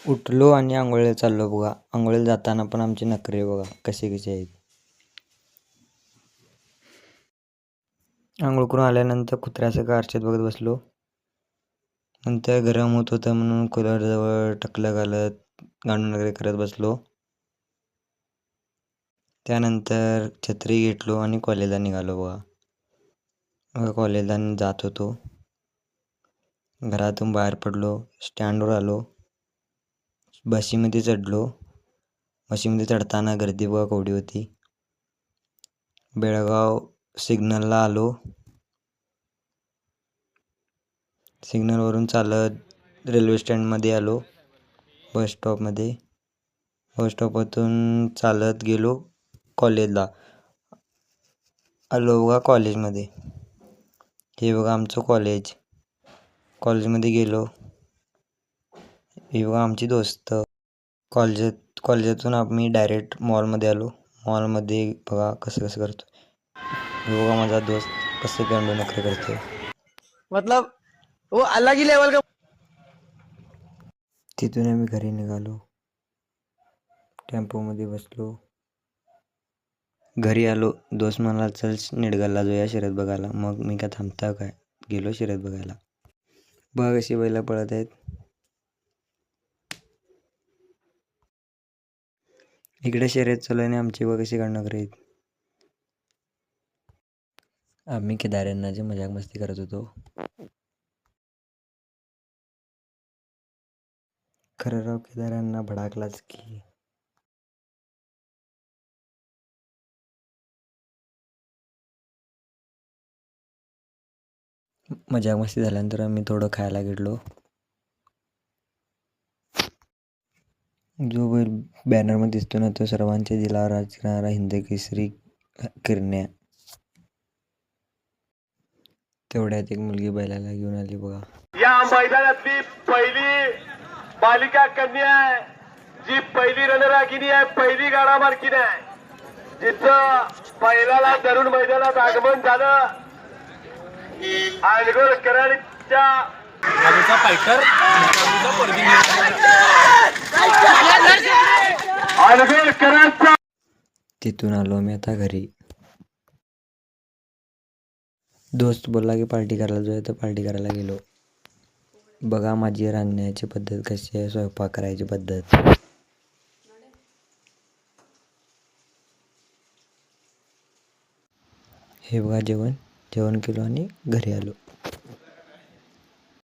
उठलो आणि आंघोळीला चाललो बघा. आंघोळीला जाताना पण आमचे नखरे बघा कसे कसे आहेत. आंघोळ करून आल्यानंतर कुत्र्याचं आरशात बघत बसलो. नंतर गरम होत होतं म्हणून कूलरजवळ टकलं घालत गाणं वगैरे करत बसलो. त्यानंतर छत्री घेतलो आणि कॉलेजला निघालो बघा. कॉलेजला जात होतो. घरातून बाहेर पडलो, स्टँडवर आलो, बशीमध्ये चढलो. बशीमध्ये चढताना गर्दी बघा केवढी होती. बेळगाव सिग्नलला आलो. सिग्नलवरून चालत रेल्वे स्टँडमध्ये आलो. बस स्टॉपमधून चालत गेलो कॉलेजला. आलो बघा कॉलेजमध्ये. हे बघा आमचं कॉलेजमध्ये गेलो. हे बघा आमची दोस्त. कॉलेजातून आम्ही डायरेक्ट मॉलमध्ये आलो. मॉलमध्ये बघा कसं करतो. हे बघा माझा दोस्त कसं गांडू नखरे करतो. मतलब वो अलग ही लेवल का. तिथून आम्ही घरी निघालो. टेम्पोमध्ये बसलो. घरी आलो. दोस्त म्हणाला चल निडगलला जाऊया शर्यत बघायला. मग मी काय थांबता काय, गेलो शर्यत बघायला. बघा कशी बैला पळत आहेत. इकडे शर्यत चालू आहे आणि आमची बघा कशी गाणं आहेत. आम्ही केदारांनाची मजाक मस्ती करत होतो. खरं राव केदारांना भडाकलाच की. मजाक मस्ती झाल्यानंतर आम्ही थोडं खायला गेलो. जो बैल बॅनरमध्ये दिसतो ना तो सर्वांच्या दिलावर राज करणारा हिंद केसरी किरण्या. तेवढ्यात एक मुलगी बैलाला घेऊन आली बघा. या मैदानातली पहिली बालिका कन्या आहे, जी पहिली रणरागिणी आहे, पहिली गाडा मालकीण आहे. जिचं बैलाला धरून मैदानात आगमन झालं. अनगोल कराडच्या अनगोल कराडचा. तिथून आलो मी आता घरी. दोस्त बोलला की पार्टी करायला जाऊया तर पार्टी करायला गेलो. बघा माझी रांधण्याची पद्धत कशी आहे, स्वयंपाक करायची पद्धत. हे बघा जेवण केलो आणि घरी आलो.